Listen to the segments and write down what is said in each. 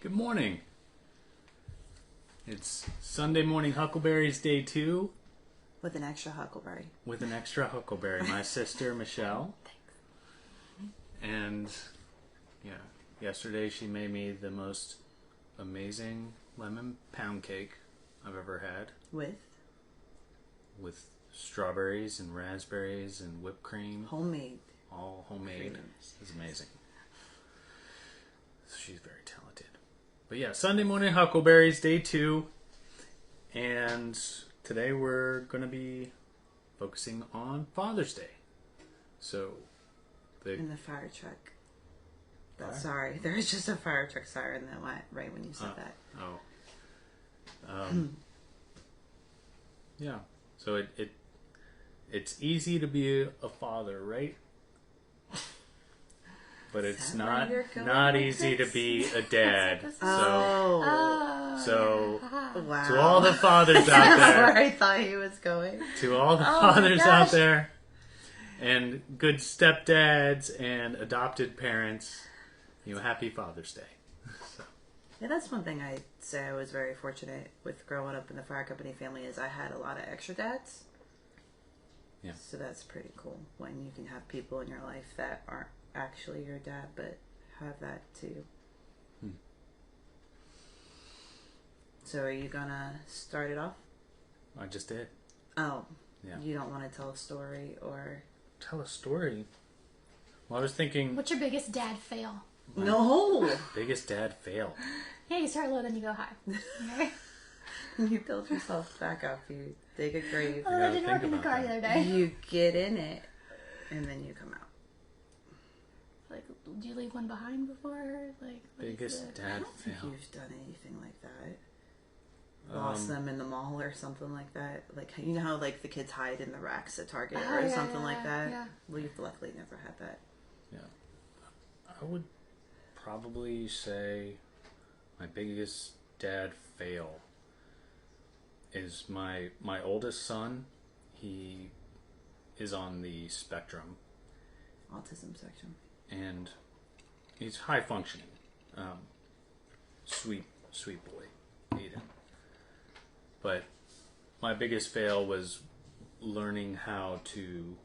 Good morning. It's Sunday morning Huckleberries day 2 With an extra huckleberry. with an extra Huckleberry. My sister Michelle. And yeah, yesterday she made me the most amazing lemon pound cake I've ever had with strawberries and raspberries and whipped cream. Homemade. All homemade. Creams. It's amazing. She's very talented. But yeah, Sunday morning Huckleberries, day 2. And today we're going to be focusing on Father's Day. So, In the fire truck. Fire? Sorry, there was just a fire truck siren that went right when you said that. Yeah. So it's easy to be a father, right? But it's not easy to be a dad. So Wow. to all the fathers out That's where there, I thought he was going. to all the fathers out there, and good stepdads and adopted parents, happy Father's Day. Yeah, that's one thing I'd say I was very fortunate with growing up in the fire company family is I had a lot of extra dads. Yeah. So that's pretty cool when you can have people in your life that aren't actually your dad but have that too. So are you gonna start it off? I just did. Oh. Yeah. You don't want to tell a story or... Tell a story. Well, I was thinking... What's your biggest dad fail? No! Biggest dad fail. Yeah, you start low, then you go high. Okay? You build yourself back up. You dig a grave. Oh, I didn't work in the car the other day. You get in it, and then you come out. Like, do you leave one behind before? Like, Biggest dad I don't think fail. you've done anything like that. Lost them in the mall or something like that. Like, you know how like the kids hide in the racks at Target or something like that? Yeah. We've luckily never had that. Yeah. I would probably say my biggest dad fail is my oldest son. He is on the spectrum. Autism spectrum. And he's high functioning. Sweet boy. Aiden. But my biggest fail was learning how to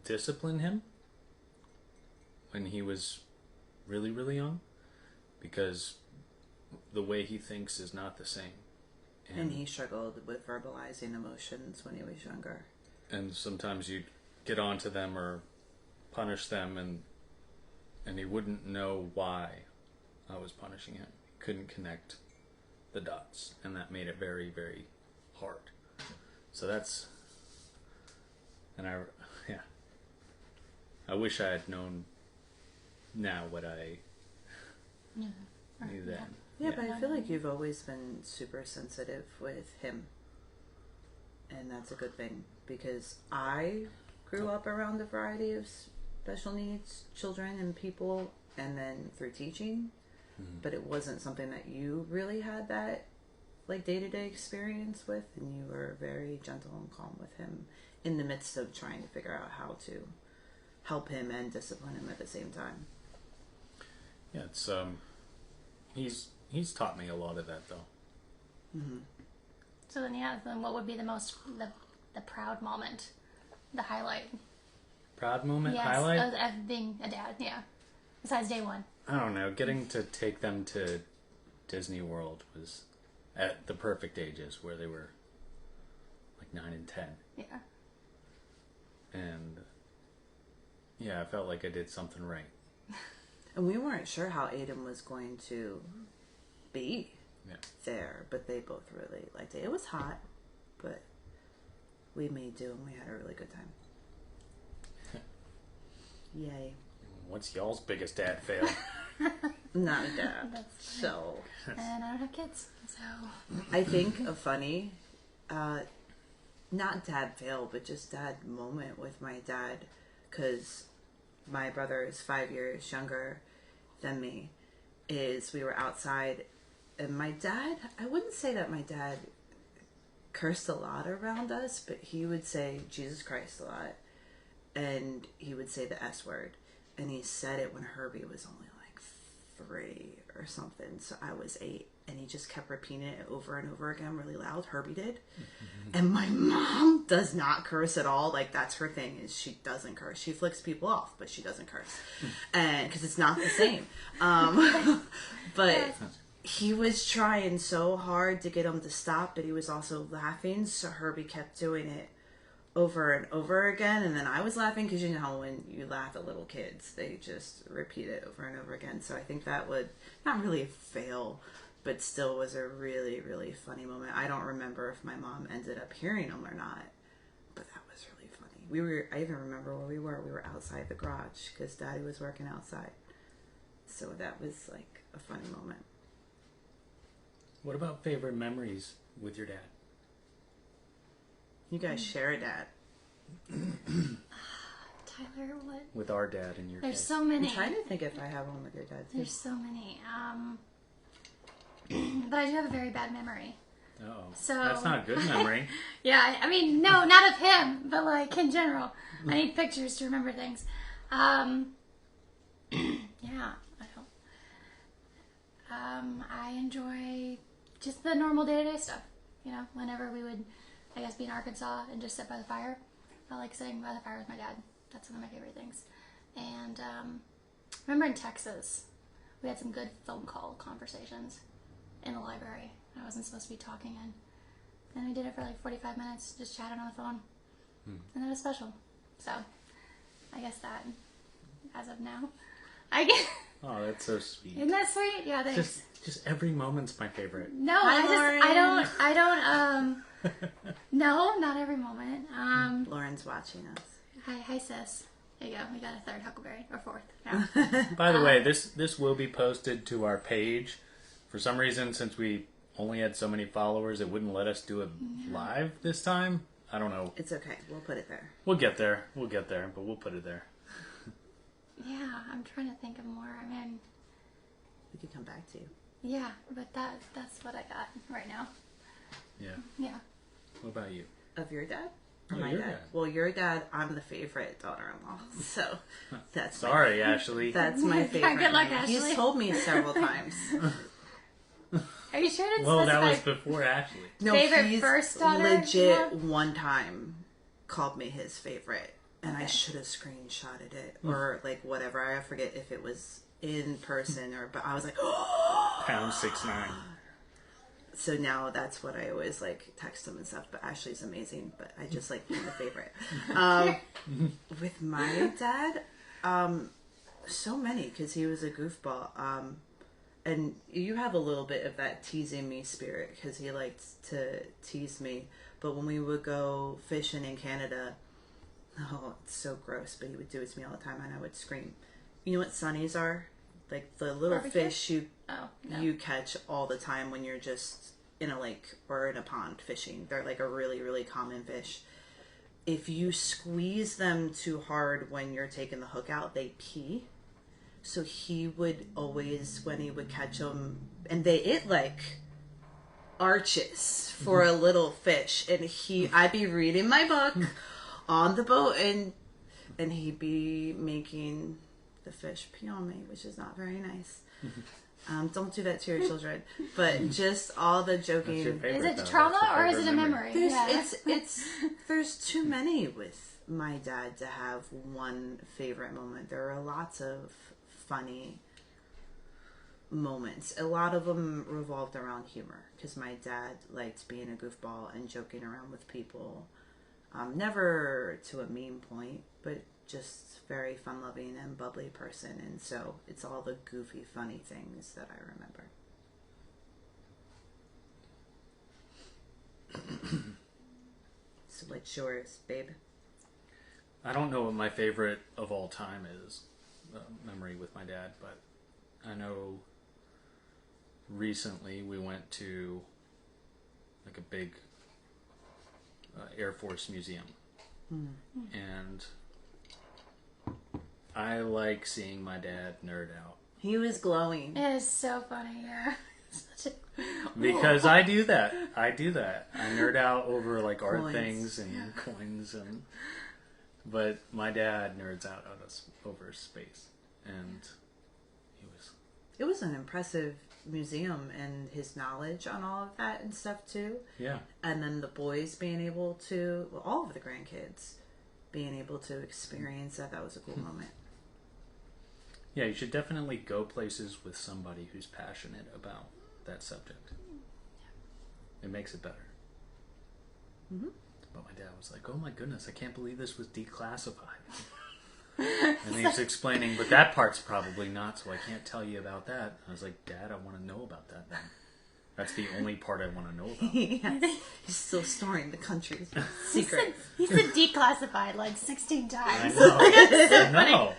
discipline him when he was really, really young, because the way he thinks is not the same. And he struggled with verbalizing emotions when he was younger. And sometimes you'd get onto them or punish them, and he wouldn't know why I was punishing him. He couldn't connect the dots, and that made it very, very hard. So that's... And I wish I had known now what I knew then. Yeah, but I feel like you've always been super sensitive with him. And that's a good thing. Because I grew up around a variety of special needs children and people, and then through teaching. But it wasn't something that you really had that like day-to-day experience with. And you were very gentle and calm with him in the midst of trying to figure out how to help him and discipline him at the same time. Yeah, it's he's taught me a lot of that though. Mm-hmm. So then what would be the proud moment, the highlight? Proud moment, yes, highlight? of being a dad, yeah. Besides day one. I don't know. Getting to take them to Disney World was at the perfect ages where they were like 9 and 10. Yeah. And yeah, I felt like I did something right. And we weren't sure how Aiden was going to be there, but they both really liked it. It was hot, but we made do and we had a really good time. Yay. What's y'all's biggest dad fail? Not a dad. So. And I don't have kids, so. I think a funny, not dad fail, but just dad moment with my dad, because my brother is 5 years younger than me, is we were outside, and my dad, I wouldn't say that my dad cursed a lot around us, but he would say Jesus Christ a lot, and he would say the S word, and he said it when Herbie was only like 3 or something. So I was 8. And he just kept repeating it over and over again really loud. Herbie did. And my mom does not curse at all. Like, that's her thing, is she doesn't curse. She flicks people off, but she doesn't curse. And because it's not the same. But he was trying so hard to get him to stop, but he was also laughing. So Herbie kept doing it over and over again. And then I was laughing because, you know, when you laugh at little kids, they just repeat it over and over again. So I think that would, not really a fail, but still was a really, really funny moment. I don't remember if my mom ended up hearing them or not, but that was really funny. I even remember where we were. We were outside the garage because Daddy was working outside. So that was like a funny moment. What about favorite memories with your dad? You guys share a dad. Tyler, what? With our dad and your There's dad. so many. I'm trying to think if I have one with your dad too. There's so many. But I do have a very bad memory. Uh-oh. So That's not a good memory. Yeah, I mean, no, not of him, but like in general. I need pictures to remember things. Yeah, I don't. I enjoy just the normal day-to-day stuff. You know, whenever we would, I guess, be in Arkansas and just sit by the fire. I like sitting by the fire with my dad. That's one of my favorite things. And remember in Texas, we had some good phone call conversations in the library. I wasn't supposed to be talking in. And we did it for like 45 minutes, just chatting on the phone. And that was special. So, I guess that, as of now, I guess. Oh, that's so sweet. Isn't that sweet? Yeah, thanks. Just every moment's my favorite. No, Hi, I don't, no, not every moment. Lauren's watching us. Hi sis. There you go. We got a third Huckleberry, or fourth now. By the way, this will be posted to our page. For some reason, since we only had so many followers, it wouldn't let us do it live this time. I don't know. It's okay. We'll put it there. We'll get there, but we'll put it there. Yeah, I'm trying to think of more. I mean, We could come back to you. yeah, but that's what I got right now. Yeah. Yeah. What about you? Of your dad? Or Oh, my your dad? dad. Well, your dad, I'm the favorite daughter-in-law. So that's Sorry, Ashley. That's my favorite. Good luck, name. Ashley. He's told me several times. Are you sure to Well, that specify? was before Ashley. No, Favorite he's first daughter? legit one time called me his favorite. And I should have screenshotted it. Or like whatever. I forget if it was in person or... But I was like... Pound 6'9". So now that's what I always like text him and stuff. But Ashley's amazing. But I just like being the favorite. With my dad, so many because he was a goofball. And you have a little bit of that teasing me spirit because he liked to tease me. But when we would go fishing in Canada, oh, it's so gross. But he would do it to me all the time, and I would scream. You know what sunnies are? Like the little Barbecue? fish you No. you catch all the time when you're just in a lake or in a pond fishing. They're like a really, really common fish. If you squeeze them too hard when you're taking the hook out, they pee. So he would always, when he would catch them, and it like arches for a little fish. And I'd be reading my book on the boat, and he'd be making the fish pee on me, which is not very nice. Don't do that to your children. But just all the joking. That's your favorite, Is it though. trauma That's your or is it favorite a memory? Yeah. There's too many with my dad to have one favorite moment. There are lots of funny moments. A lot of them revolved around humor because my dad liked being a goofball and joking around with people. Never to a mean point, but just very fun-loving and bubbly person. And so it's all the goofy, funny things that I remember. So what's yours, babe? I don't know what my favorite of all time is, memory with my dad, but I know recently we went to like a big Air Force museum. And I like seeing my dad nerd out. He was glowing. It is so funny, yeah. Because I do that. I nerd out over like art Coins. things and coins but my dad nerds out over space. And he was it was an impressive museum, and his knowledge on all of that and stuff too. Yeah. And then the boys being able to, well, all of the grandkids being able to experience that was a cool moment. Yeah, you should definitely go places with somebody who's passionate about that subject. It makes it better. Mm-hmm. But my dad was like, "Oh my goodness, I can't believe this was declassified." And he's explaining, but that part's probably not, so I can't tell you about that. I was like, "Dad, I want to know about that then. That's the only part I want to know about." Yes. He's still storing the country's secret. He said declassified like 16 I times. know. It's so I know.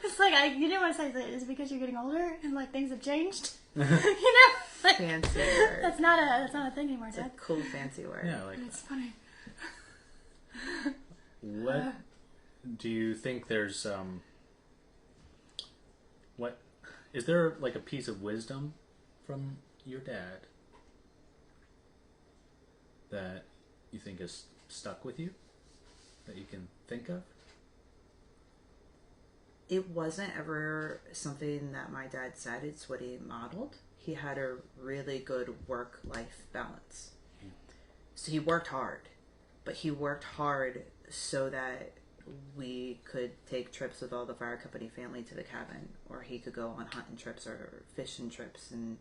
It's like, you didn't want to say that. Is it because you're getting older and like things have changed? You know? Like, Fancy word. that's not a thing anymore, It's a Dad. cool fancy word. Yeah, like, It's funny. what do you think there's, what, is there like a piece of wisdom from your dad that you think has stuck with you, that you can think of? It wasn't ever something that my dad said, it's what he modeled. He had a really good work-life balance. So he worked hard, but he worked hard so that we could take trips with all the fire company family to the cabin, or he could go on hunting trips or fishing trips, and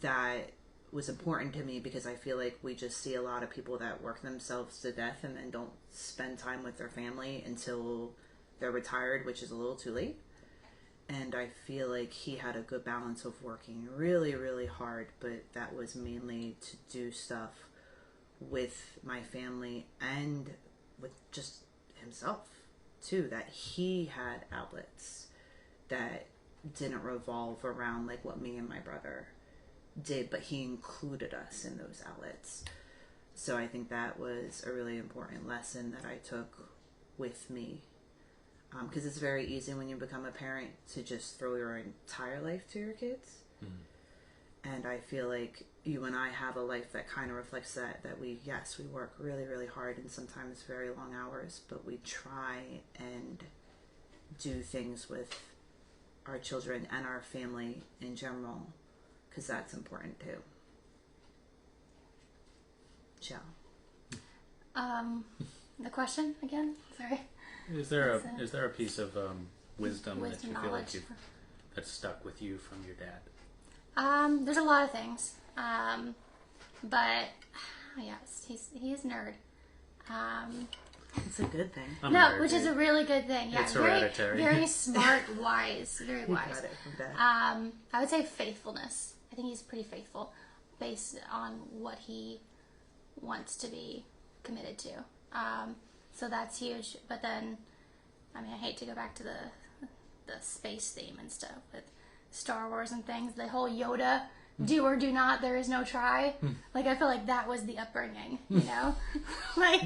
that was important to me because I feel like we just see a lot of people that work themselves to death and then don't spend time with their family until they're retired, which is a little too late. And I feel like he had a good balance of working really, really hard, but that was mainly to do stuff with my family and with just himself too, that he had outlets that didn't revolve around like what me and my brother did, but he included us in those outlets. So I think that was a really important lesson that I took with me, because it's very easy when you become a parent to just throw your entire life to your kids. And I feel like you and I have a life that kind of reflects that we work really, really hard and sometimes very long hours, but we try and do things with our children and our family in general, because that's important too. Ciao. The question again? Sorry. Is there a piece of wisdom that you feel like knowledge. that's stuck with you from your dad? There's a lot of things. But yes, he's a nerd. It's a good thing. I'm No, nerd, which is dude. a really good thing. Yeah, It's very, hereditary. very smart, wise, very You wise. got it from Dad. I would say faithfulness. I think he's pretty faithful, based on what he wants to be committed to. So that's huge. But then, I mean, I hate to go back to the space theme and stuff with Star Wars and things. The whole Yoda, do or do not, there is no try. Like, I feel like that was the upbringing, you know? Like,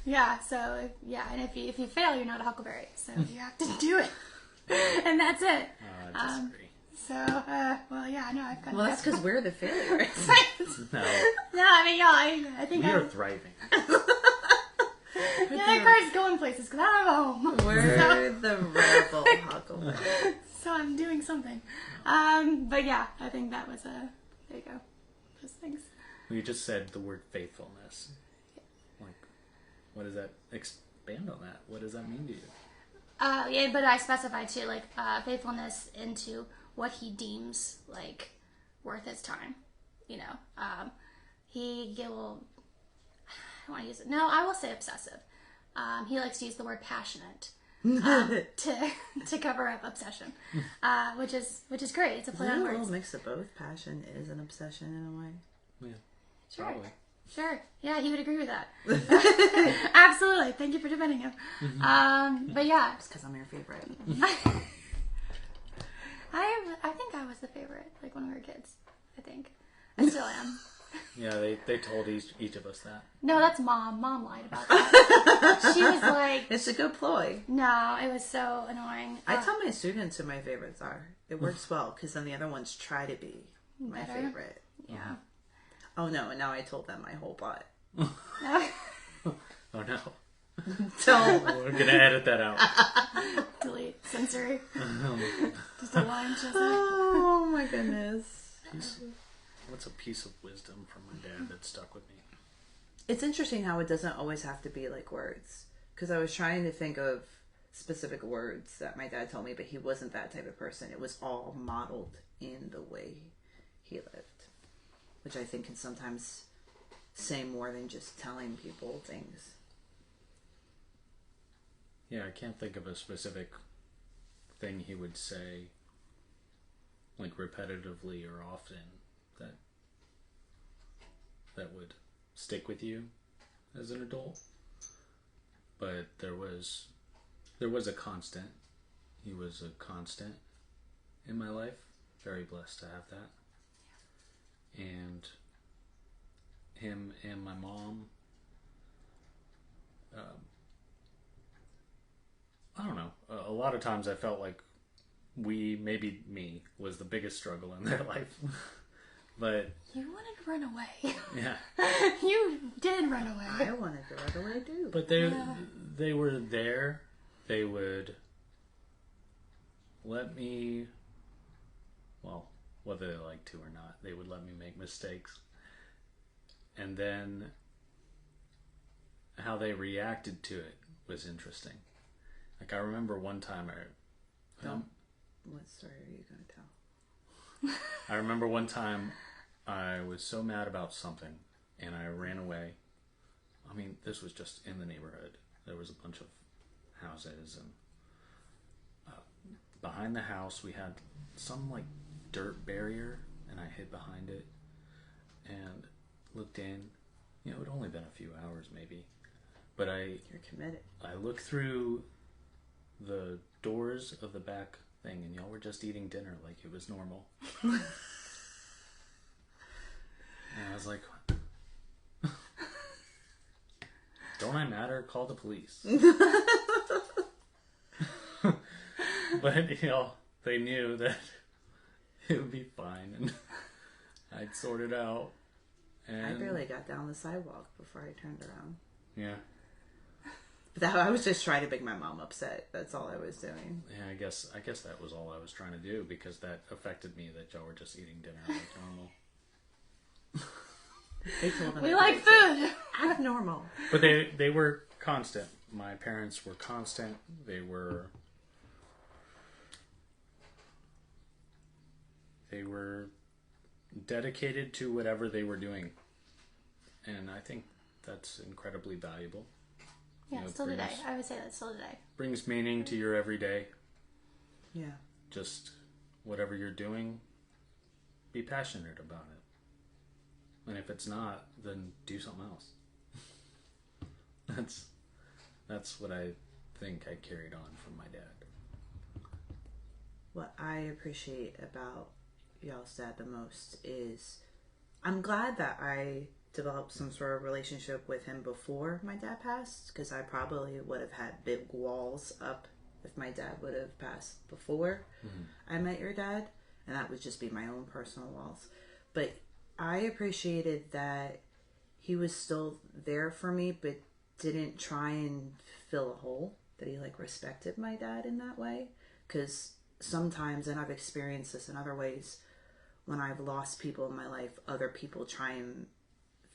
yeah, so, yeah, and if you fail, you're not a Huckleberry, so you have to do it. And that's it. I disagree. So, well, yeah, no, I've got Well, that's because we're the failures. No, No, I mean, y'all, I think we are I'm... thriving. Yeah, that car's going places, because I don't have a home. We're the rebel Huckleberry. So I'm doing something. But yeah, I think that was there you go. Those things. We just said the word faithfulness. Like, what does that, expand on that? What does that mean to you? Yeah, but I specified too, like, faithfulness into what he deems, like, worth his time. You know, he will, I don't want to use it. No, I will say obsessive. He likes to use the word passionate. To cover up obsession, which is great. It's a play on A words. little mix of both. Passion is an obsession in a way. Yeah, Sure. probably. Sure. Yeah, he would agree with that. Absolutely. Thank you for defending him. But yeah, Just because I'm your favorite. I think I was the favorite, like when we were kids. I think I still am. Yeah, they told each of us that. No, that's Mom. Mom lied about that. She was like, It's a good ploy. no, it was so annoying. I tell my students who my favorites are. It works well because then the other ones try to be my Better. favorite. Yeah. Oh no, and now I told them my whole plot. Oh no. Don't. We're gonna edit that out. Delete. Sensory. Just a line just like... Oh my goodness. What's a piece of wisdom from my dad that stuck with me? It's interesting how it doesn't always have to be like words. Because I was trying to think of specific words that my dad told me, but he wasn't that type of person. It was all modeled in the way he lived, which I think can sometimes say more than just telling people things. Yeah, I can't think of a specific thing he would say, like repetitively or often, that would stick with you as an adult. But there was a constant. He was a constant in my life. Very blessed to have that. And him and my mom, I don't know. A lot of times I felt like maybe me, was the biggest struggle in their life. But You wanted to run away. yeah. You did run away. I wanted to run away too. But they were there. They would let me, well, whether they like to or not, they would let me make mistakes. And then how they reacted to it was interesting. Like I remember one time What story are you going to tell? I remember one time I was so mad about something and I ran away. I mean, this was just in the neighborhood. There was a bunch of houses, and behind the house we had some like dirt barrier, and I hid behind it and looked in. You know, it had only been a few hours maybe, but You're committed. I looked through the doors of the back thing, and y'all were just eating dinner like it was normal. And I was like, don't I matter? Call the police. But, you know, they knew that it would be fine, and I'd sort it out. And I barely got down the sidewalk before I turned around. yeah. But I was just trying to make my mom upset. That's all I was doing. Yeah, I guess that was all I was trying to do, because that affected me, that y'all were just eating dinner like normal. They told them We like food. abnormal. But they were constant. My parents were constant. They were dedicated to whatever they were doing. And I think that's incredibly valuable. Yeah, You know, still today. I would say that still today. Brings meaning to your everyday. Yeah. Just whatever you're doing, be passionate about it. And if it's not, then do something else. That's what I think I carried on from my dad. What I appreciate about y'all's dad the most is I'm glad that I developed some sort of relationship with him before my dad passed, because I probably would have had big walls up if my dad would have passed before I met your dad, and that would just be my own personal walls. But I appreciated that he was still there for me, but didn't try and fill a hole, that he like respected my dad in that way. Because sometimes, and I've experienced this in other ways, when I've lost people in my life, other people try and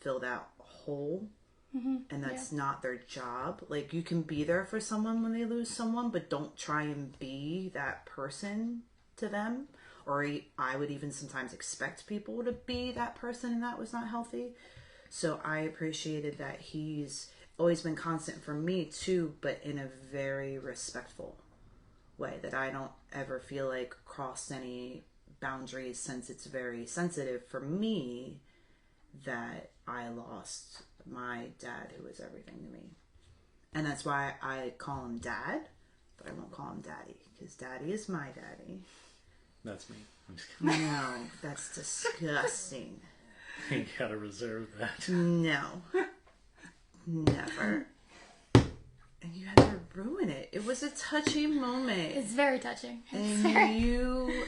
fill that hole, and that's not their job. Like, you can be there for someone when they lose someone, but don't try and be that person to them. Or I would even sometimes expect people to be that person, and that was not healthy. So I appreciated that he's always been constant for me too, but in a very respectful way, that I don't ever feel like crossed any boundaries, since it's very sensitive for me that I lost my dad, who was everything to me. And that's why I call him Dad, but I won't call him Daddy, because Daddy is my daddy. That's me. I'm just kidding. No, that's disgusting. You gotta reserve that. No. Never. And you had to ruin it. It was a touchy moment. It's very touching. And you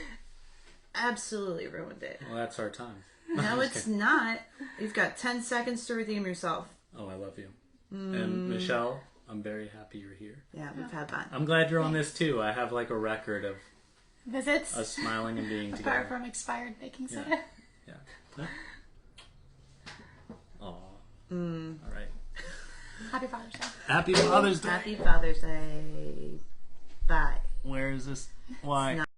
absolutely ruined it. Well, that's our time. No, it's not. You've got 10 seconds to redeem yourself. Oh, I love you. And Michelle, I'm very happy you're here. Yeah, we've had fun. I'm glad you're on this too. I have like a record of Visits. us smiling and being Apart together. from expired baking soda. Yeah. Aw. All right. Happy Father's Day. Happy Father's Day. Happy Father's Day. Bye. Where is this? Why?